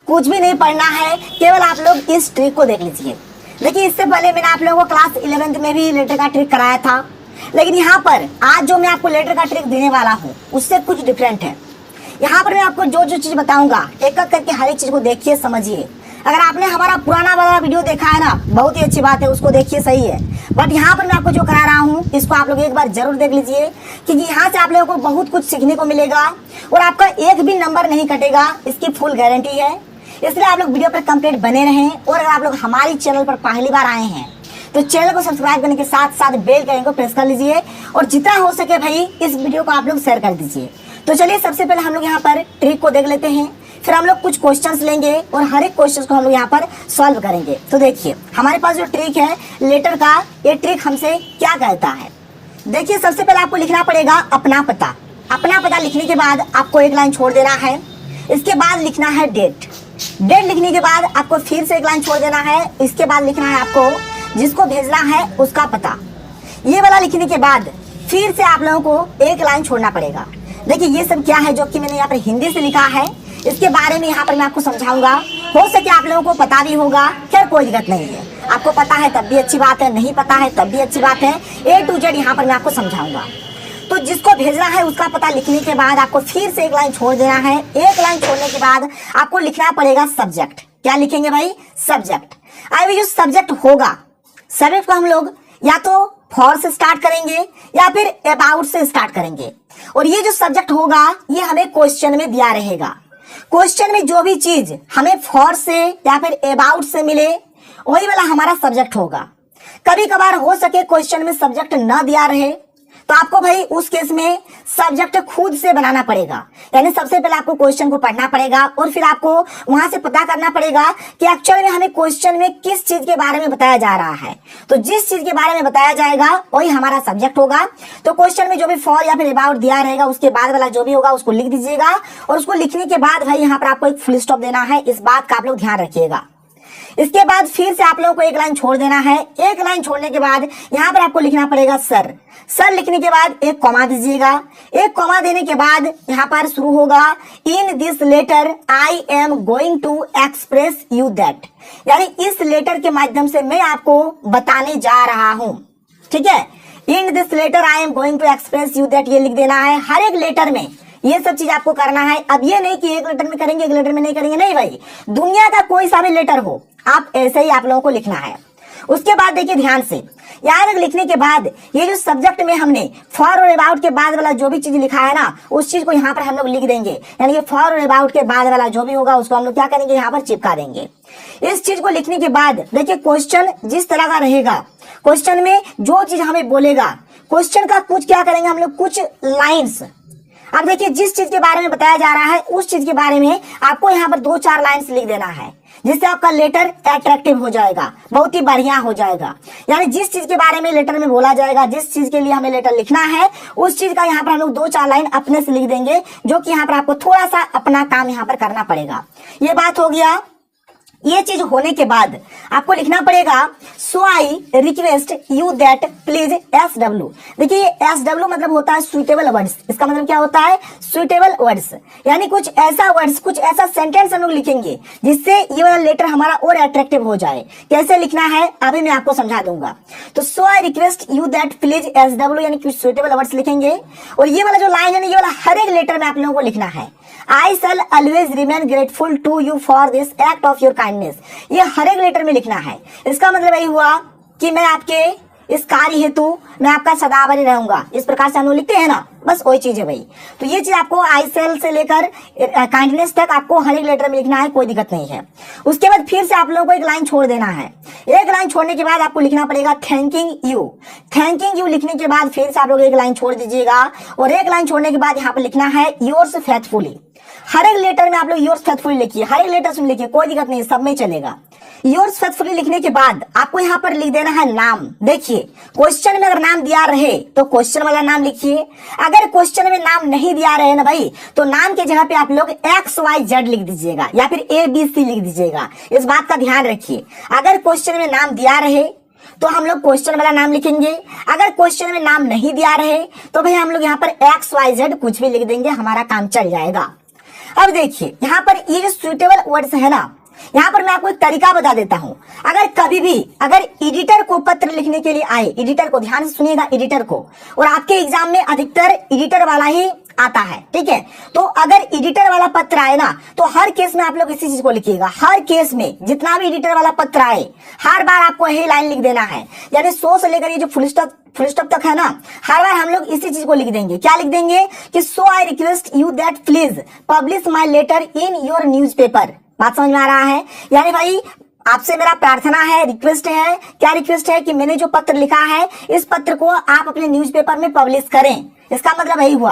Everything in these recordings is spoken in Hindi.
कुछ भी नहीं पढ़ना है, केवल आप लोग इस ट्रिक को देख लीजिए। देखिए, इससे पहले मैंने आप लोगों को क्लास 11th में भी लेटर का ट्रिक कराया था, लेकिन यहाँ पर आज जो मैं आपको लेटर का ट्रिक देने वाला हूँ उससे कुछ डिफरेंट है। यहाँ पर मैं आपको जो जो चीज बताऊंगा एक एक करके हर एक चीज को देखिए, समझिए। अगर आपने हमारा पुराना वाला वीडियो देखा है ना, बहुत ही अच्छी बात है, उसको देखिए, सही है। बट यहाँ पर मैं आपको जो करा रहा हूँ इसको आप लोग एक बार जरूर देख लीजिए, क्योंकि यहाँ से आप लोगों को बहुत कुछ सीखने को मिलेगा और आपका एक भी नंबर नहीं कटेगा, इसकी फुल गारंटी है। इसलिए आप लोग वीडियो पर कंप्लीट बने रहें। और अगर आप लोग हमारी चैनल पर पहली बार आए हैं तो चैनल को सब्सक्राइब करने के साथ साथ बेल आइकन को प्रेस कर लीजिए और जितना हो सके भाई इस वीडियो को आप लोग शेयर कर दीजिए। तो चलिए, सबसे पहले हम लोग यहाँ पर ट्रिक को देख लेते हैं, फिर हम लोग कुछ क्वेश्चंस लेंगे और हर एक क्वेश्चन को हम लोग यहाँ पर सॉल्व करेंगे। तो देखिए, हमारे पास जो ट्रिक है लेटर का, ये ट्रिक हमसे क्या कहता है। देखिए, सबसे पहले आपको लिखना पड़ेगा अपना पता। अपना पता लिखने के बाद आपको एक लाइन छोड़ देना है, इसके बाद लिखना है डेट। डेट लिखने के बाद आपको फिर से एक लाइन छोड़ देना है, इसके बाद लिखना है आपको जिसको भेजना है उसका पता। ये वाला लिखने के बाद फिर से आप लोगों को एक लाइन छोड़ना पड़ेगा। देखिए, ये सब क्या है जो कि मैंने यहाँ पर हिंदी से लिखा है, इसके बारे में यहाँ पर मैं आपको समझाऊंगा। हो सके आप लोगों को पता भी होगा, खैर कोई दिक्कत नहीं है। आपको पता है तब भी अच्छी बात है, नहीं पता है तब भी अच्छी बात है। A to Z यहाँ पर मैं आपको समझाऊंगा। तो जिसको भेजना है उसका पता लिखने के बाद आपको फिर से एक लाइन छोड़ देना है। एक लाइन छोड़ने के बाद आपको लिखना पड़ेगा सब्जेक्ट। क्या लिखेंगे भाई? सब्जेक्ट। अभी जो सब्जेक्ट होगा, सब्जेक्ट को हम लोग या तो फॉर से स्टार्ट करेंगे या फिर अबाउट से स्टार्ट करेंगे। और ये जो सब्जेक्ट होगा ये हमें क्वेश्चन में दिया रहेगा। क्वेश्चन में जो भी चीज हमें फॉर से या फिर अबाउट से मिले वही वाला हमारा सब्जेक्ट होगा। कभी कभार हो सके क्वेश्चन में सब्जेक्ट न दिया रहे तो आपको भाई उस केस में सब्जेक्ट खुद से बनाना पड़ेगा। यानी सबसे पहले आपको क्वेश्चन को पढ़ना पड़ेगा और फिर आपको वहां से पता करना पड़ेगा कि एक्चुअली में हमें क्वेश्चन में किस चीज के बारे में बताया जा रहा है। तो जिस चीज के बारे में बताया जाएगा वही हमारा सब्जेक्ट होगा। तो क्वेश्चन में जो भी फॉर या फिर अबाउट दिया रहेगा उसके बाद वाला जो भी होगा उसको लिख दीजिएगा। और उसको लिखने के बाद भाई यहाँ पर आपको एक फुल स्टॉप देना है, इस बात का आप लोग ध्यान रखिएगा। इसके बाद फिर से आप लोगों को एक लाइन छोड़ देना है। एक लाइन छोड़ने के बाद यहाँ पर आपको लिखना पड़ेगा सर। सर लिखने के बाद एक कॉमा दीजिएगा। एक कॉमा देने के बाद यहाँ पर शुरू होगा in this letter I am going to express you that. यानी इस लेटर के माध्यम से मैं आपको बताने जा रहा हूं। ठीक है, in this letter I am going to express you that, ये लिख देना है। हर एक लेटर में ये सब चीज आपको करना है। अब ये नहीं कि एक लेटर में करेंगे एक लेटर में नहीं करेंगे, नहीं भाई, दुनिया का कोई सा भी लेटर हो आप ऐसे ही आप लोगों को लिखना है। उसके बाद देखिए ध्यान से, यहाँ तक लिखने के बाद ये जो सब्जेक्ट में हमने फॉर और अबाउट के बाद वाला जो भी चीज लिखा है ना उस चीज को यहाँ पर हम लोग लिख देंगे। यानी ये फॉर और अबाउट के बाद वाला जो भी होगा उसको हम लोग क्या करेंगे, यहाँ पर चिपका देंगे। इस चीज को लिखने के बाद देखिए क्वेश्चन जिस तरह का रहेगा, क्वेश्चन में जो चीज हमें बोलेगा, क्वेश्चन का कुछ क्या करेंगे हम लोग, कुछ लाइन्स। अब देखिए जिस चीज के बारे में बताया जा रहा है उस चीज के बारे में आपको यहाँ पर 2-4 लाइन्स लिख देना है, जिससे आपका लेटर अट्रैक्टिव हो जाएगा, बहुत ही बढ़िया हो जाएगा। यानी जिस चीज के बारे में लेटर में बोला जाएगा, जिस चीज के लिए हमें लेटर लिखना है उस चीज का यहाँ पर हम लोग 2-4 लाइन अपने से लिख देंगे, जो कि यहाँ पर आपको थोड़ा सा अपना काम यहाँ पर करना पड़ेगा। ये बात हो गया। ये चीज होने के बाद आपको लिखना पड़ेगा so I request you that please SW। देखिए SW मतलब होता है सुइटेबल वर्ड्स। इसका मतलब क्या होता है, सुइटेबल वर्ड्स। यानी कुछ ऐसा वर्ड्स, कुछ ऐसा सेंटेंस हम लोग लिखेंगे जिससे ये वाला लेटर हमारा और अट्रैक्टिव हो जाए। कैसे लिखना है अभी मैं आपको समझा दूंगा। तो so I request you that please SW यानी कुछ सुइटेबल वर्ड्स लिखेंगे। और ये वाला जो लाइन है ना, ये वाला हर एक लेटर में आप लोगों को लिखना है। I shall always remain grateful to you for this act of your kindness। ये हर एक लेटर में लिखना है। इसका मतलब यही हुआ कि मैं आपके इस कार्य हेतु मैं आपका सदाबरी रहूंगा। इस प्रकार से हम लोग लिखते हैं ना, बस वही चीज है भाई। तो ये चीज आपको I shall से लेकर काइंडनेस तक आपको हर एक लेटर में लिखना है, कोई दिक्कत नहीं है। उसके बाद फिर से आप लोगों को एक लाइन छोड़ देना है। एक लाइन छोड़ने के बाद आपको लिखना पड़ेगा थैंकिंग यू। थैंकिंग यू लिखने के बाद फिर से आप लोग एक लाइन छोड़ दीजिएगा और एक लाइन छोड़ने के बाद यहाँ पर लिखना है योर्स फेथफुली। हर एक लेटर में आप लोग योर्स फेथफुली लिखिए, हर एक लेटर में लिखिए, कोई दिक्कत नहीं, सब में चलेगा। योर्स फेथफुली लिखने के बाद आपको यहाँ पर लिख देना है नाम। देखिए क्वेश्चन में अगर नाम दिया रहे तो क्वेश्चन वाला नाम लिखिए। अगर क्वेश्चन में नाम नहीं दिया रहे ना भाई तो नाम के जगह पे आप लोग XYZ लिख दीजिएगा या फिर ABC लिख दीजिएगा। इस बात का ध्यान रखिए। अगर क्वेश्चन में नाम दिया रहे तो हम लोग क्वेश्चन वाला नाम लिखेंगे। अगर क्वेश्चन में नाम नहीं दिया रहे तो भाई हम लोग यहाँ पर XYZ कुछ भी लिख देंगे, हमारा काम चल जाएगा। अब देखिए यहाँ पर ये जो सुइटेबल वर्ड्स है ना, यहाँ पर मैं आपको एक तरीका बता देता हूं। अगर कभी भी अगर एडिटर को पत्र लिखने के लिए आए, एडिटर को ध्यान से सुनिएगा, एडिटर को, और आपके एग्जाम में अधिकतर एडिटर वाला ही आता है, ठीक है। तो अगर एडिटर वाला पत्र आए ना, तो हर केस में आप लोग इसी चीज को लिखिएगा। हर केस में जितना भी एडिटर वाला पत्र आए, हर बार आपको यही लाइन लिख देना है। यानी 100 से लेकर ये जो फुल स्टॉप तक है ना, हर बार हम लोग इसी चीज को लिख देंगे। क्या लिख देंगे कि so I request you that please publish my letter in your newspaper. बात समझ में आ रहा है? यानी भाई आपसे मेरा प्रार्थना है, रिक्वेस्ट है। क्या रिक्वेस्ट है? कि मैंने जो पत्र लिखा है, इस पत्र को आप अपने न्यूज़पेपर में पब्लिश करें। इसका मतलब यही हुआ,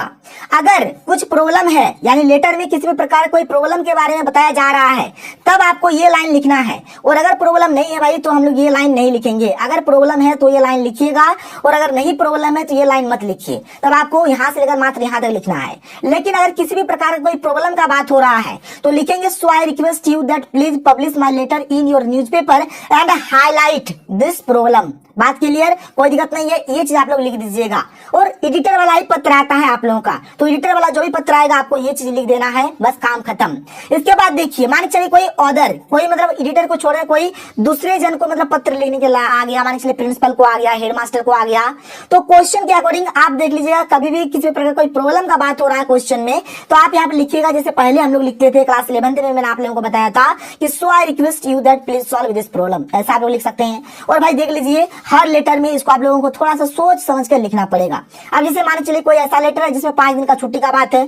अगर कुछ प्रॉब्लम है, यानी लेटर में किसी भी प्रकार कोई प्रॉब्लम के बारे में बताया जा रहा है, तब आपको ये लाइन लिखना है। और अगर प्रॉब्लम नहीं है भाई, तो हम लोग ये लाइन नहीं लिखेंगे। अगर प्रॉब्लम है तो ये लाइन लिखिएगा, और अगर नहीं प्रॉब्लम है तो ये लाइन मत लिखिए। तब आपको यहां से लेकर मात्र यहां तक लिखना है। लेकिन अगर किसी भी प्रकार का कोई प्रॉब्लम का बात हो रहा है, तो लिखेंगे so I request you that please publish my letter in your newspaper and highlight this problem. बात क्लियर? कोई दिक्कत नहीं है, ये चीज आप लोग लिख दीजिएगा। और एडिटर वाला ही पत्र आता है आप लोगों का, तो एडिटर वाला जो भी पत्र आएगा आपको ये चीज लिख देना है, बस काम खत्म। इसके बाद देखिए, मान चलिए कोई ऑर्डर, कोई मतलब एडिटर को छोड़ कोई दूसरे जन को मतलब पत्र लिखने के लिए आ गया, मान चलिए प्रिंसिपल को आ गया, हेडमास्टर को आ गया, तो क्वेश्चन के अकॉर्डिंग आप देख लीजिएगा। कभी भी किसी प्रकार कोई प्रॉब्लम का बात हो रहा है क्वेश्चन में, तो आप यहाँ पे लिखिएगा। जैसे पहले हम लोग लिखते थे क्लास 11th में, मैंने आप लोगों को बताया था कि so I request you that please solve this problem, ऐसा आप लोग लिख सकते हैं। और भाई देख लीजिए, हर लेटर में इसको आप लोगों को थोड़ा सा सोच समझ कर लिखना पड़ेगा। अब जैसे मान चलिए कोई ऐसा लेटर है जिसमें 5 दिन का छुट्टी का बात है,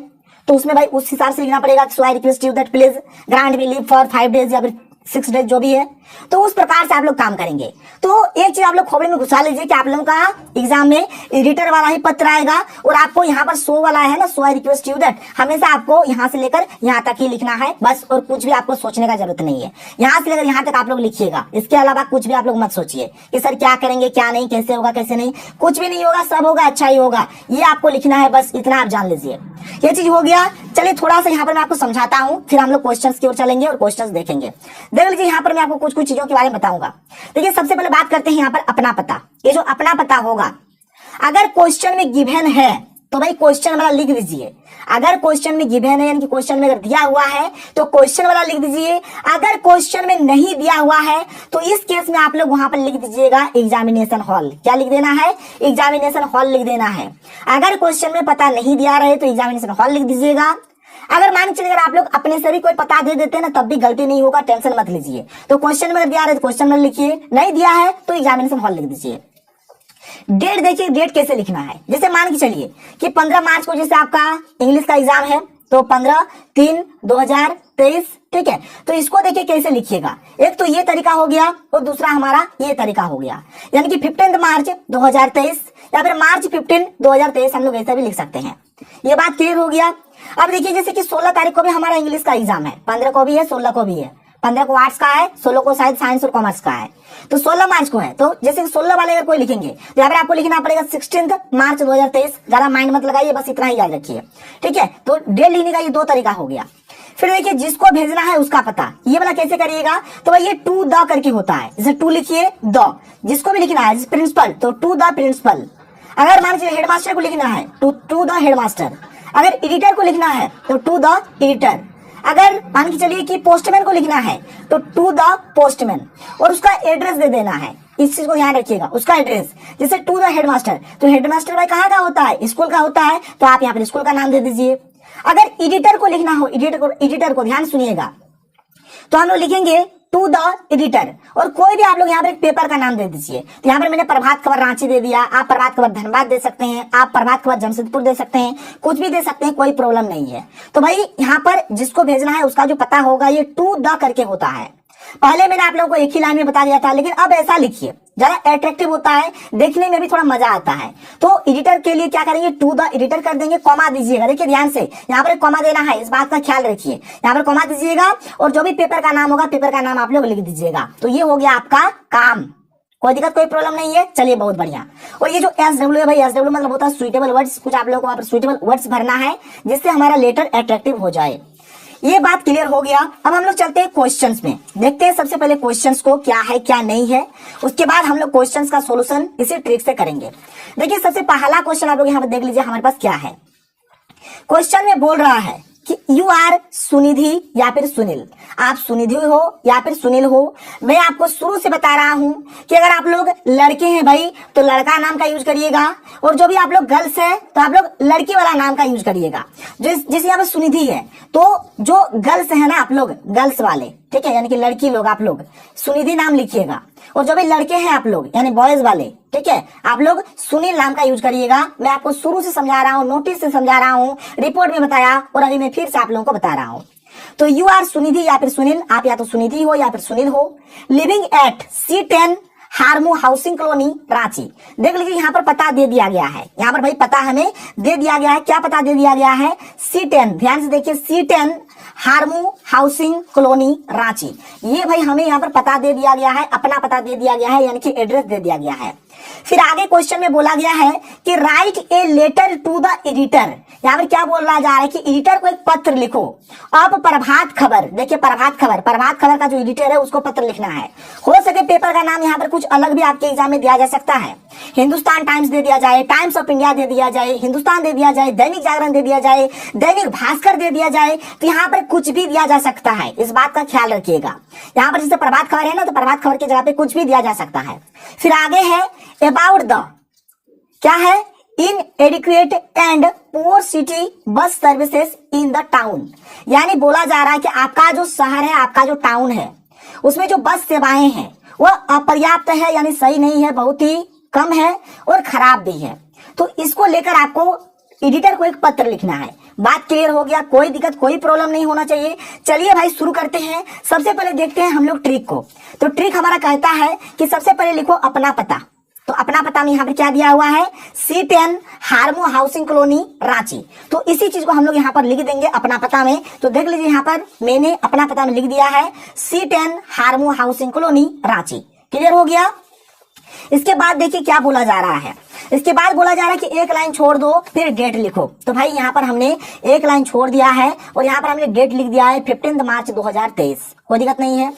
तो उसमें भाई उस हिसाब से लिखना पड़ेगा। So I request you that please grant me leave for 5 days या फिर 6 डेज, जो भी है। तो उस प्रकार से आप लोग काम करेंगे। तो एक चीज आप लोग खोपड़ी में घुसा लीजिए कि आप लोगों का एग्जाम में एडिटर वाला ही पत्र आएगा, और आपको यहाँ पर सो वाला है ना, सो आई रिक्वेस्ट यू दैट, हमेशा आपको यहाँ से लेकर यहाँ तक ही लिखना है बस। और कुछ भी आपको सोचने का जरूरत नहीं है, यहाँ से लेकर यहाँ तक आप लोग लिखिएगा। इसके अलावा कुछ भी आप लोग मत सोचिए कि सर क्या करेंगे, क्या नहीं, कैसे होगा, कैसे नहीं। कुछ भी नहीं होगा, सब होगा, अच्छा ही होगा, ये आपको लिखना है, बस इतना आप जान लीजिए। ये चीज हो गया। चलिए थोड़ा सा यहाँ पर मैं आपको समझाता हूँ, फिर हम लोग क्वेश्चंस की ओर चलेंगे और क्वेश्चंस देखेंगे। देख लीजिए, यहाँ पर मैं आपको कुछ कुछ चीजों के बारे में बताऊंगा। देखिए, सबसे पहले बात करते हैं यहाँ पर अपना पता। ये जो अपना पता होगा, अगर क्वेश्चन में गिवन है तो भाई क्वेश्चन वाला लिख दीजिए। अगर क्वेश्चन में गिवन है, यानी कि क्वेश्चन में अगर दिया हुआ है, तो क्वेश्चन वाला लिख दीजिए। अगर क्वेश्चन में नहीं दिया हुआ है, तो इस केस में आप लोग वहां पर लिख दीजिएगा एग्जामिनेशन हॉल। क्या लिख देना है? एग्जामिनेशन हॉल लिख देना है। अगर क्वेश्चन में पता नहीं दिया रहे, तो एग्जामिनेशन हॉल लिख दीजिएगा। अगर मान चलिए अगर आप लोग अपने से भी कोई पता दे देते हैं ना, तब भी गलती नहीं होगा, टेंशन मत लीजिए। तो क्वेश्चन में अगर दिया रहे तो क्वेश्चन में लिखिए, नहीं दिया है तो एग्जामिनेशन हॉल लिख दीजिए। डेट देखिए, डेट कैसे लिखना है। जैसे मान के चलिए कि 15 मार्च को जैसे आपका इंग्लिश का एग्जाम है, तो 15/3/2023, ठीक है। तो इसको देखिए कैसे लिखिएगा। एक तो ये तरीका हो गया, और दूसरा हमारा ये तरीका हो गया, यानी कि 15 मार्च 2023 या फिर मार्च 15 2023, हम लोग ऐसा भी लिख सकते हैं। ये बात क्लियर हो गया। अब देखिए, जैसे कि 16 तारीख को भी हमारा इंग्लिश का एग्जाम है, 15 को भी है, 16 को भी है। 15 को आर्ट्स का है, 16 को शायद साइंस और कॉमर्स का है, तो 16 मार्च को है। तो जैसे 16 वाले अगर कोई लिखेंगे, तो यहाँ पर आपको लिखना पड़ेगा 16 मार्च 2023। ज्यादा माइंड मत लगाइए, बस इतना ही याद रखिए, ठीक है। तो डेट लिखने का ये 2 तरीका हो गया। फिर देखिए, जिसको भेजना है उसका पता, ये वाला कैसे करिएगा। तो भाई ये टू द करके होता है, जैसे टू लिखिए, द, जिसको भी लिखना है, प्रिंसिपल तो टू द प्रिंसिपल। अगर मान लीजिए हेडमास्टर को लिखना है तो टू द हेडमास्टर। अगर एडिटर को लिखना है तो टू द एडिटर। अगर मान के चलिए कि पोस्टमैन को लिखना है तो टू द पोस्टमैन, और उसका एड्रेस दे देना है। इस चीज को ध्यान रखिएगा, उसका एड्रेस। जैसे टू द हेडमास्टर, तो हेडमास्टर भाई कहाँ का होता है? स्कूल का होता है, तो आप यहाँ पर स्कूल का नाम दे दीजिए। अगर एडिटर को लिखना हो, एडिटर को ध्यान सुनिएगा, तो हम लोग लिखेंगे टू द एडिटर, और कोई भी आप लोग यहाँ पर एक पेपर का नाम दे दीजिए। तो यहाँ पर मैंने प्रभात खबर रांची दे दिया, आप प्रभात खबर धनबाद दे सकते हैं, आप प्रभात खबर जमशेदपुर दे सकते हैं, कुछ भी दे सकते हैं, कोई प्रॉब्लम नहीं है। तो भाई यहाँ पर जिसको भेजना है उसका जो पता होगा, ये टू द करके होता है। पहले मैंने आप लोगों को एक ही लाइन में बता दिया था, लेकिन अब ऐसा लिखिए, ज्यादा अट्रैक्टिव होता है, देखने में भी थोड़ा मजा आता है। तो एडिटर के लिए क्या करेंगे, टू द एडिटर कर देंगे, कॉमा दीजिएगा। देखिए ध्यान से, यहाँ पर एक कॉमा देना है, इस बात का ख्याल रखिए। यहाँ पर कॉमा दीजिएगा, और जो भी पेपर का नाम होगा, पेपर का नाम आप लोग लिख दीजिएगा। तो ये हो गया आपका काम। कोई दिक्कत, कोई प्रॉब्लम नहीं है। चलिए, बहुत बढ़िया। और ये जो SW है भाई, SW मतलब होता है सुइटेबल वर्ड्स। कुछ आप लोगों को वहां पर सुइटेबल वर्ड्स भरना है, जिससे हमारा लेटर अट्रैक्टिव हो जाए। ये बात क्लियर हो गया। अब हम लोग चलते हैं क्वेश्चंस में, देखते हैं सबसे पहले क्वेश्चंस को क्या है क्या नहीं है, उसके बाद हम लोग क्वेश्चंस का सॉल्यूशन इसी ट्रिक से करेंगे। देखिए, सबसे पहला क्वेश्चन आप लोग यहाँ पर देख लीजिए, हमारे पास क्या है। क्वेश्चन में बोल रहा है कि यू आर सुनिधि या फिर सुनील, आप सुनिधि हो या फिर सुनील हो। मैं आपको शुरू से बता रहा हूं कि अगर आप लोग लड़के हैं भाई तो लड़का नाम का यूज करिएगा, और जो भी आप लोग गर्ल्स है तो आप लोग लड़की वाला नाम का यूज करिएगा। जैसे यहाँ पर सुनिधि है तो जो गर्ल्स है ना आप लोग गर्ल्स वाले, ठीक है, यानी कि लड़की लोग आप लोग सुनिधि नाम लिखिएगा, और जो भी लड़के हैं आप लोग यानी बॉयज वाले, ठीक है, आप लोग सुनील नाम का यूज करिएगा। मैं आपको शुरू से समझा रहा हूँ, नोटिस से समझा रहा हूँ, रिपोर्ट में बताया और अभी मैं फिर से आप लोगों को बता रहा हूँ। तो यू आर सुनिधि या फिर सुनील, आप या तो सुनिधि हो या फिर सुनील हो। Living at C10 Harmu housing colony Ranchi. देख लीजिए यहाँ पर पता दे दिया गया है, यहाँ पर भाई पता हमें दे दिया गया है। क्या पता दे दिया गया है? C10, ध्यान से देखिए, C10 Harmu housing colony Ranchi. ये भाई हमें यहाँ पर पता दे दिया गया है, अपना पता दे दिया गया है, यानी कि एड्रेस दे दिया गया है। फिर आगे क्वेश्चन में बोला गया है कि write a letter to the editor. यहाँ पर क्या बोला जा रहा है कि एडिटर को एक पत्र लिखो। अब प्रभात खबर, देखिए प्रभात खबर का जो एडिटर है उसको पत्र लिखना है। हो सके पेपर का नाम यहाँ पर कुछ अलग भी आपके एग्जाम में दिया जा सकता है। हिंदुस्तान टाइम्स दे दिया जाए, टाइम्स ऑफ इंडिया दे दिया जाए, हिंदुस्तान दे दिया जाए, दैनिक जागरण दे दिया जाए, दैनिक भास्कर दे दिया जाए, तो यहाँ पर कुछ भी दिया जा सकता है, इस बात का ख्याल रखिएगा। यहाँ पर जैसे प्रभात खबर है ना, तो प्रभात खबर की जगह पे कुछ भी दिया जा सकता है। फिर आगे है अबाउट द, क्या है? Inadequate and poor city bus services in the town. यानी बोला जा रहा है कि आपका जो शहर है, आपका जो टाउन है, उसमें जो बस सेवाएं हैं वह अपर्याप्त है, यानी सही नहीं है, बहुत ही कम है और खराब भी है। तो इसको लेकर आपको एडिटर को एक पत्र लिखना है। बात क्लियर हो गया? कोई दिक्कत, कोई प्रॉब्लम नहीं होना चाहिए। चलिए भाई शुरू करते हैं। सबसे पहले देखते हैं हम लोग ट्रिक को। तो ट्रिक हमारा कहता है कि सबसे पहले लिखो अपना पता। तो अपना पता में यहाँ पर क्या दिया हुआ है? C10 Harmu housing colony Ranchi. तो इसी चीज को हम लोग यहाँ पर लिख देंगे अपना पता में। तो देख लीजिए यहाँ पर मैंने अपना पता में लिख दिया है C10 Harmu housing colony Ranchi. Clear हो गया? इसके बाद देखिए क्या बोला जा रहा है। इसके बाद बोला जा रहा है कि एक लाइन छोड़ दो फिर डेट लिखो। तो भाई यहाँ पर हमने एक लाइन छोड़ दिया है और यहाँ पर हमने डेट लिख दिया है 15 मार्च 2023। कोई दिक्कत नहीं है।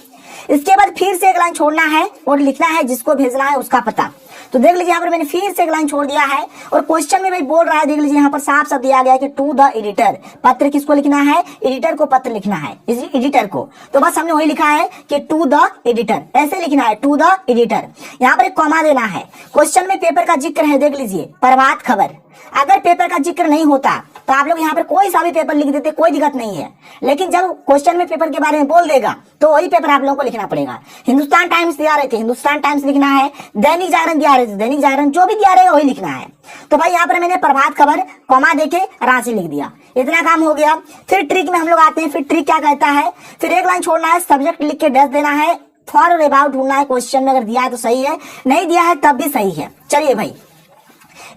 इसके बाद फिर से एक लाइन छोड़ना है और लिखना है जिसको भेजना है उसका पता। तो देख लीजिए यहाँ पर मैंने फिर से एक लाइन छोड़ दिया है और क्वेश्चन में भाई बोल रहा है, देख लीजिए यहाँ पर साफ साफ दिया गया है कि टू द एडिटर। पत्र किसको लिखना है? एडिटर को पत्र लिखना है, एडिटर को। तो बस हमने वही लिखा है कि टू द एडिटर, ऐसे लिखना है टू द एडिटर। यहाँ पर एक कॉमा देना है। क्वेश्चन में पेपर का जिक्र है, देख लीजिए प्रभात खबर। अगर पेपर का जिक्र नहीं होता तो आप लोग यहाँ पर कोई सा भी पेपर लिख देते, कोई दिक्कत नहीं है। लेकिन जब क्वेश्चन में पेपर के बारे में बोल देगा तो वही पेपर आप लोगों को लिखना पड़ेगा। हिंदुस्तान टाइम्स दिया रहे थे, हिंदुस्तान टाइम्स लिखना है। दैनिक जागरण दिया रहे थे, दैनिक जागरण, जो भी दिया रहेगा वही लिखना है। तो भाई यहाँ पर मैंने प्रभात खबर कॉमा देके रांची लिख दिया। इतना काम हो गया। फिर ट्रिक में हम लोग आते हैं। फिर ट्रिक क्या कहता है? फिर एक लाइन छोड़ना है, सब्जेक्ट लिख के डैश देना है, फॉर और अबाउट ढूंढना है। क्वेश्चन में अगर दिया है तो सही है, नहीं दिया है तब भी सही है। चलिए भाई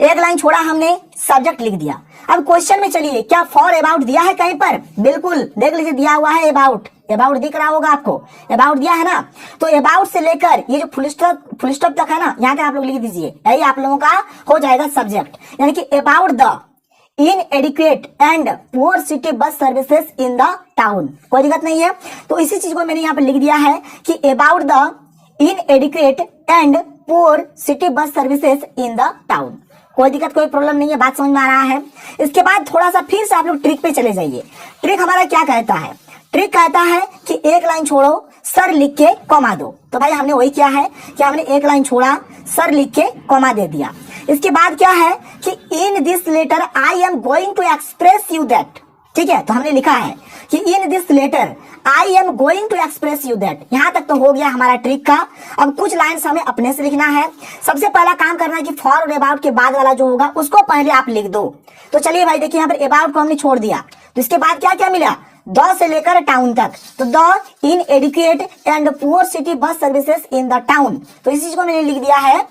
एक लाइन छोड़ा हमने, सब्जेक्ट लिख दिया। अब क्वेश्चन में चलिए, क्या फॉर अबाउट दिया है कहीं पर? बिल्कुल, देख लीजिए दिया हुआ है अबाउट। अबाउट दिख रहा होगा आपको, अबाउट दिया है ना। तो अबाउट से लेकर ये जो फुल स्टॉप तक है ना, यहाँ तक आप लोग लिख दीजिए। यही आप लोगों का हो जाएगा सब्जेक्ट, यानी कि about the इनएडिक्वेट and poor city bus services in the town. कोई दिक्कत नहीं है। तो इसी चीज को मैंने यहाँ पर लिख दिया है कि about the इनएडिक्वेट and poor city bus services in the town. कोई दिक्कत, कोई प्रॉब्लम नहीं है, बात समझ में आ रहा है। इसके बाद थोड़ा सा फिर से आप लोग ट्रिक पे चले जाइए। ट्रिक हमारा क्या कहता है? ट्रिक कहता है कि एक लाइन छोड़ो, सर लिख के कॉमा दो। तो भाई हमने वही किया है कि हमने एक लाइन छोड़ा, सर लिख के कॉमा दे दिया। इसके बाद क्या है कि in this letter I am going to express you that. ठीक है, तो हमने लिखा है कि in this letter I am going to express you that. यहां तक तो हो गया हमारा ट्रिक का। अब कुछ लाइन्स हमें अपने से लिखना है। सबसे पहला काम करना है कि फॉर और अबाउट के बाद वाला जो होगा उसको पहले आप लिख दो। तो चलिए भाई देखिए, यहाँ पर अबाउट को हमने छोड़ दिया, तो इसके बाद क्या क्या मिला? द से लेकर टाउन तक। तो the inadequate and poor city bus services in the town. तो इस चीज को मैंने लिख दिया है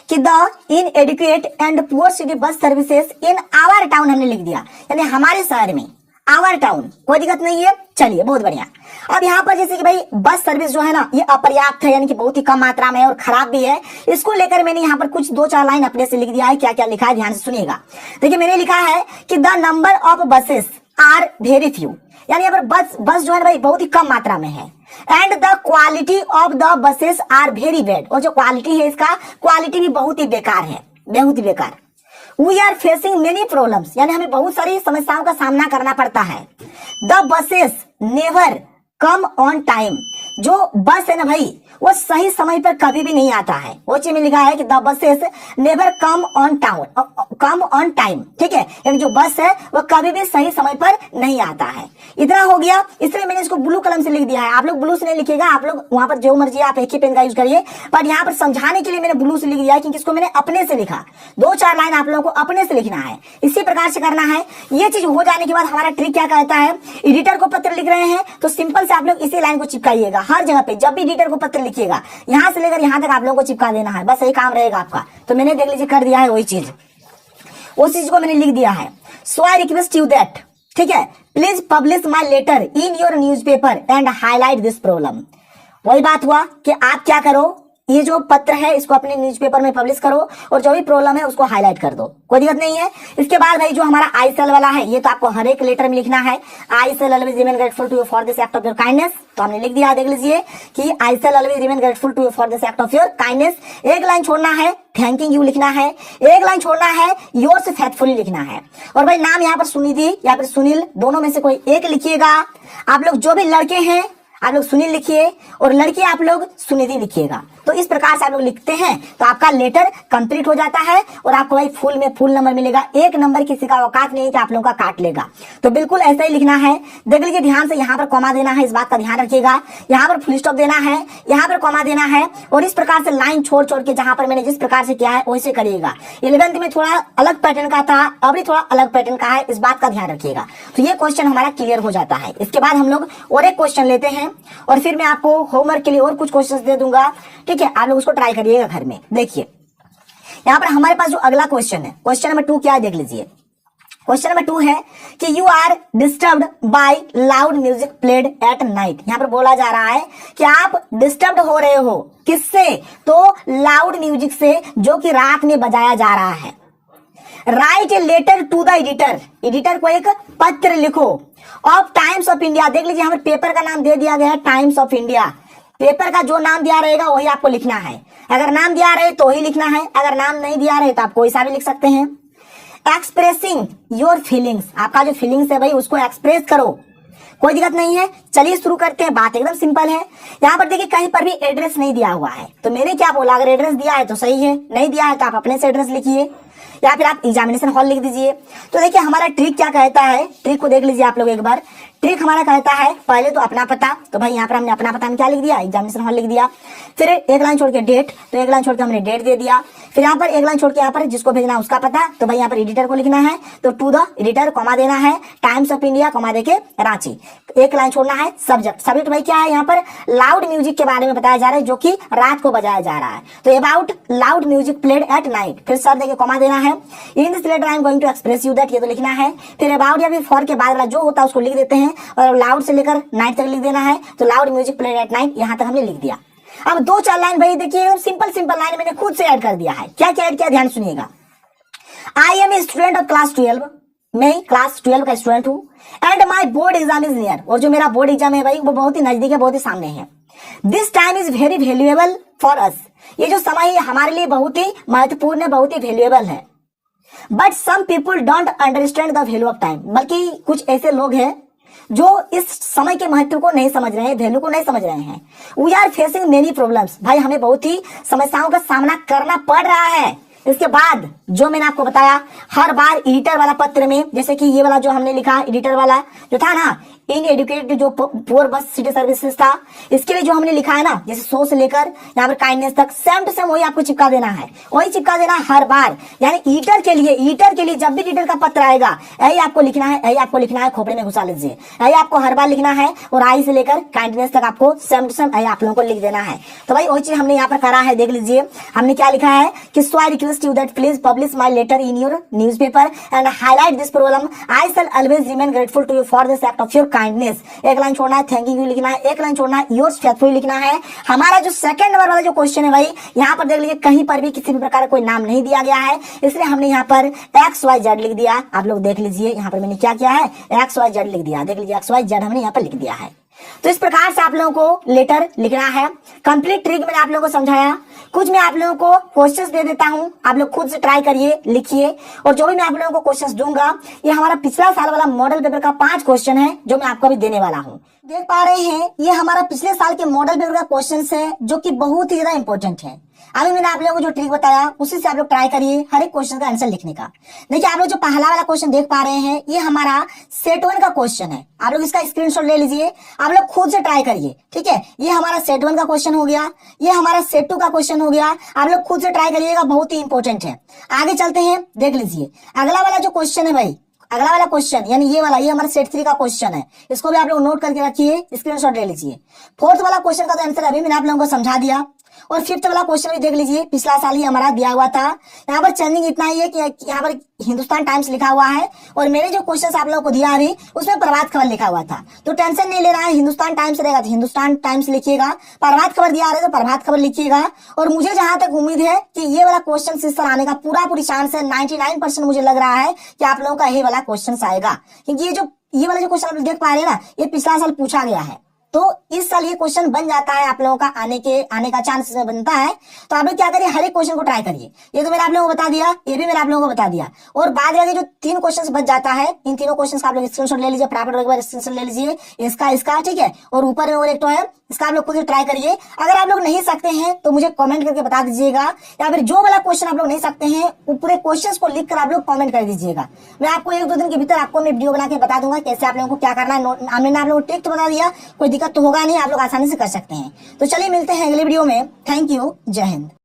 कि the inadequate and poor city bus services in our town हमने लिख दिया, यानी हमारे शहर में, आवर टाउन। कोई दिक्कत नहीं है। चलिए बहुत बढ़िया। अब यहाँ पर जैसे कि भाई बस सर्विस जो है ना, ये अपर्याप्त है, यानी कि बहुत ही कम मात्रा में है और खराब भी है। इसको लेकर मैंने यहाँ पर कुछ 2-4 लाइन अपने से लिख दिया है। क्या क्या लिखा है ध्यान से सुनिएगा। देखिए मैंने लिखा है कि the number of buses are very few, यानी यहाँ पर बस जो है भाई बहुत ही कम मात्रा में है। And the quality of the buses are very bad, और जो क्वालिटी है इसका, क्वालिटी भी बहुत ही बेकार है, बहुत ही बेकार। We are facing many problems, यानी हमें बहुत सारी समस्याओं का सामना करना पड़ता है। The buses never come on time, जो बस है ना भाई वो सही समय पर कभी भी नहीं आता है। वो चीज में लिखा है कि the buses never come on time, ठीक है, यानी जो बस है वो कभी भी सही समय पर नहीं आता है। इतना हो गया, इसलिए मैंने इसको ब्लू कलम से लिख दिया है। आप लोग ब्लू से नहीं लिखिएगा, आप लोग वहां पर जो मर्जी आप एक ही पेन का यूज करिए, बट यहाँ पर समझाने के लिए मैंने ब्लू से लिख दिया है क्योंकि इसको मैंने अपने से लिखा। 2-4 लाइन आप लोगों को अपने से लिखना है, इसी प्रकार से करना है। ये चीज हो जाने के बाद हमारा ट्रिक क्या कहता है, एडिटर को पत्र लिख रहे हैं तो सिंपल से आप लोग इसी लाइन को चिपकाइएगा हर जगह पे। जब भी एडिटर को पत्र लिखिएगा यहां से लेकर यहां तक आप लोगों को चिपका देना है, बस यही काम रहेगा आपका। तो मैंने देख लीजिए कर दिया है वही चीज, उस चीज को मैंने लिख दिया है। So I request you that, ठीक है, please publish my letter in your newspaper and highlight this problem. वही बात हुआ कि आप क्या करो, ये जो पत्र है इसको अपने न्यूज़पेपर में पब्लिश करो और जो भी प्रॉब्लम है उसको हाईलाइट कर दो, कोई दिक्कत नहीं है। इसके बाद भाई जो हमारा आई सेल वाला है ये तो आपको हर एक लेटर में लिखना है। I shall always remain grateful to you for this act of your kindness, तो हमने लिख दिया, देख लीजिए कि I shall always remain grateful to you for this act of your kindness. एक लाइन छोड़ना है, थैंकिंग यू लिखना है। एक लाइन छोड़ना है, योर्स फेथफुली लिखना है। और भाई नाम यहाँ पर सुनिधि या फिर सुनील, दोनों में से कोई एक लिखिएगा। आप लोग जो भी लड़के हैं आप लोग सुनील लिखिए और लड़की आप लोग सुनिधि लिखिएगा। तो इस प्रकार से आप लोग लिखते हैं तो आपका लेटर कंप्लीट हो जाता है और आपको भाई फुल में फुल नंबर मिलेगा। एक नंबर किसी का औकात नहीं है कि आप लोगों का काट लेगा, तो बिल्कुल ऐसा ही लिखना है। देख लीजिए ध्यान से, यहाँ पर कॉमा देना है, इस बात का ध्यान रखिएगा। यहाँ पर फुल स्टॉप देना है, यहाँ पर कॉमा देना है और इस प्रकार से लाइन छोड़ छोड़ के जहां पर मैंने जिस प्रकार से किया है वैसे करिएगा। 11th में थोड़ा अलग पैटर्न का था, अभी थोड़ा अलग पैटर्न का है, इस बात का ध्यान रखिएगा। तो ये क्वेश्चन हमारा क्लियर हो जाता है। इसके बाद हम लोग और एक क्वेश्चन लेते हैं और फिर मैं आपको होमवर्क के लिए और कुछ क्वेश्चंस दे दूंगा, ठीक है, आप लोग उसको ट्राई करिएगा घर में। देखिए यहाँ पर हमारे पास जो अगला क्वेश्चन है, क्वेश्चन नंबर 2 क्या है देख लीजिए। क्वेश्चन नंबर 2 है कि you are disturbed by loud music played at night. यहाँ पर बोला जा रहा है कि आप डिस्टर्ब्ड हो रहे हो, किससे, तो लाउड म्यूजिक से जो कि रात में बजाया जा रहा है। Write a letter to the editor, editor को एक पत्र लिखो ऑफ टाइम्स ऑफ इंडिया। देख लीजिए यहाँ पर पेपर का नाम दे दिया गया है टाइम्स ऑफ इंडिया। पेपर का जो नाम दिया रहेगा वही आपको लिखना है। अगर नाम दिया रहे तो वही लिखना है, अगर नाम नहीं दिया रहे तो आप कोई सा भी लिख सकते हैं। एक्सप्रेसिंग योर फीलिंग्स, आपका जो फीलिंग्स है भाई उसको एक्सप्रेस करो, कोई दिक्कत नहीं है। चलिए शुरू करते हैं, बात एकदम सिंपल है। यहाँ पर देखिए कहीं पर भी एड्रेस नहीं दिया हुआ है, तो मैंने क्या बोला, अगर एड्रेस दिया है तो सही है, नहीं दिया है तो आप अपने से एड्रेस लिखिए या फिर आप एग्जामिनेशन हॉल लिख दीजिए। तो देखिए हमारा ट्रिक क्या कहता है, ट्रिक को देख लीजिए आप लोग एक बार। ट्रिक हमारा कहता है पहले तो अपना पता, तो भाई यहाँ पर हमने अपना पता में क्या लिख दिया, एग्जामिनेशन हॉल लिख दिया। फिर एक लाइन छोड़ के डेट, तो एक लाइन छोड़ के हमने डेट दे दिया। फिर यहाँ पर एक लाइन छोड़ के यहाँ पर जिसको भेजना उसका पता, तो भाई यहाँ पर एडिटर को लिखना है, तो टू द एडिटर कॉमा देना है, टाइम्स ऑफ इंडिया कॉमा देके रांची। एक लाइन छोड़ना है, सब्जेक्ट, सब्जेक्ट भाई क्या है, यहाँ पर लाउड म्यूजिक के बारे में बताया जा रहा है जो कि रात को बजाया जा रहा है, तो about loud music played at night. फिर सब देके कॉमा देना है। In this letter I am going to express you that, ये तो लिखना है। फिर अबाउट या फिर फॉर के बाद वाला जो होता है उसको लिख देते हैं और लाउड से लेकर नाइट तक लिख देना है, तो loud music played at night यहाँ तक हमने लिख दिया। अब 2-4 लाइन भाई देखिए सिंपल सिंपल लाइन मैंने खुद से ऐड कर दिया है। क्या क्या ऐड किया, ध्यान सुनिएगा। I am a student of class 12, मैं क्लास 12 का स्टूडेंट हूँ। And my board exam is near, और जो मेरा बोर्ड एग्जाम है भाई वो बहुत ही नजदीक है, बहुत ही सामने है। This time is very valuable for us, ये जो समय है हमारे लिए बहुत ही महत्वपूर्ण है, बहुत ही वैल्यूएबल है। But some people don't understand the value of time, बल्कि कुछ ऐसे लोग हैं जो इस समय के महत्व को नहीं समझ रहे हैं, वैल्यू को नहीं समझ रहे हैं। We are facing many problems, भाई हमें बहुत ही समस्याओं का सामना करना पड़ रहा है। इसके बाद जो मैंने आपको बताया, हर बार एडिटर वाला पत्र में, जैसे कि ये वाला जो हमने लिखा एडिटर वाला जो था ना, इन एडुकेटेड जो पुअर बस सिटी सर्विसेज था, इसके लिए जो हमने लिखा है ना, जैसे 100 से लेकर यहाँ पर काइंडनेस तक सेम टू सेम वही आपको चिपका देना है, वही चिपका देना हर बार। यानी एडिटर के लिए जब भी एडिटर का पत्र आएगा यही आपको लिखना है, यही आपको लिखना है, खोपड़े में घुसा लीजिए, यही आपको हर बार लिखना है और आई से लेकर काइंडनेस तक आपको सेम टू सेम यही आप लोगों को लिख देना है। तो भाई वही चीज हमने यहाँ पर करा है, देख लीजिए हमने क्या लिखा है कि so I request you that please publish my letter in your newspaper and highlight this problem. I shall always remain grateful to you for this act of your kindness. एक लाइन छोड़ना है, थैंकिंग यू लिखना है, एक लाइन छोड़ना है, योर्स फेथफुली लिखना है। हमारा जो सेकंड नंबर वाला जो क्वेश्चन है भाई, यहाँ पर देख लीजिए कहीं पर भी किसी भी प्रकार का कोई नाम नहीं दिया गया है, इसलिए हमने यहाँ पर XYZ लिख दिया। आप लोग देख लीजिए यहाँ पर मैंने क्या किया है, XYZ लिख दिया, देख लीजिए XYZ हमने यहाँ पर लिख दिया है। तो इस प्रकार से आप लोगों को लेटर लिखना है। कंप्लीट ट्रिक मैंने आप लोगों को समझाया। कुछ मैं आप लोगों को क्वेश्चंस दे देता हूं, आप लोग खुद से ट्राई करिए, लिखिए। और जो भी मैं आप लोगों को क्वेश्चंस दूंगा, ये हमारा पिछला साल वाला मॉडल पेपर का 5 क्वेश्चन है जो मैं आपको अभी देने वाला हूं। देख पा रहे हैं, ये हमारा पिछले साल के मॉडल पेपर का क्वेश्चन है जो कि बहुत ही ज्यादा इंपॉर्टेंट है। अभी मैंने आप लोगों को जो ट्रिक बताया उसी से आप लोग ट्राई करिए हर एक क्वेश्चन का आंसर लिखने का। देखिए, आप लोग जो पहला वाला क्वेश्चन देख पा रहे हैं, ये हमारा सेट 1 का क्वेश्चन है। आप लोग इसका स्क्रीनशॉट ले लीजिए, आप लोग खुद से ट्राई करिए, ठीक है। ये हमारा सेट 1 का क्वेश्चन हो गया, ये हमारा सेट 2 का क्वेश्चन हो गया। आप लोग खुद से ट्राई करिएगा, बहुत ही इंपॉर्टेंट है। आगे चलते हैं, देख लीजिए अगला वाला जो क्वेश्चन है भाई, अगला वाला क्वेश्चन यानी ये वाला, ये हमारा सेट 3 का क्वेश्चन है। इसको भी आप लोग नोट करके रखिए, स्क्रीनशॉट ले लीजिए। फोर्थ वाला क्वेश्चन का तो आंसर अभी मैंने आप लोगों को समझा दिया। और फिफ्थ वाला क्वेश्चन भी देख लीजिए, पिछला साल ही हमारा दिया हुआ था। यहाँ पर चेंजिंग इतना ही है कि यहाँ पर हिंदुस्तान टाइम्स लिखा हुआ है और मेरे जो क्वेश्चन आप लोगों को दिया अभी उसमें प्रभात खबर लिखा हुआ था। तो टेंशन नहीं लेना है, हिंदुस्तान टाइम्स रहेगा तो हिंदुस्तान टाइम्स लिखिएगा, प्रभात खबर दिया रहे तो प्रभात खबर लिखिएगा। और मुझे जहां तक उम्मीद है कि ये वाला क्वेश्चन इस साल आने का पूरी चांस है, 99% मुझे लग रहा है कि आप लोगों का ये वाला क्वेश्चन आएगा। क्योंकि ये वाला जो क्वेश्चन आप देख पा रहे हैं ना, ये पिछला साल पूछा गया है। तो इस साल ये क्वेश्चन बन जाता है, आप लोगों का आने का चांस बनता है। तो आप लोग क्या करिए, हर एक क्वेश्चन को ट्राई करिए। ये तो मैंने आप लोगों को बता दिया, ये भी मैंने आप लोगों को बता दिया। और बाद में जो 3 क्वेश्चन बच जाता है, इन तीनों क्वेश्चन का आप लोग स्क्रीनशॉट ले लीजिए, फटाफट स्क्रीनशॉट ले लीजिए, इसका ठीक है। और ऊपर में और एक तो है, इसका आप लोग खुद ट्राई करिए। अगर आप लोग नहीं सकते हैं तो मुझे कमेंट करके बता दीजिएगा, या फिर जो वाला क्वेश्चन आप लोग नहीं सकते हैं वो पूरे क्वेश्चंस को लिखकर आप लोग कमेंट कर दीजिएगा। मैं आपको 1-2 दिन के भीतर आपको मैं वीडियो बना के बता दूंगा कैसे आप लोगों को क्या करना है। मैंने आप लोगों को ट्रिक तो बता दिया, कोई दिक्कत तो होगा नहीं, आप लोग आसानी से कर सकते हैं। तो चलिए मिलते हैं अगले वीडियो में। थैंक यू, जय हिंद।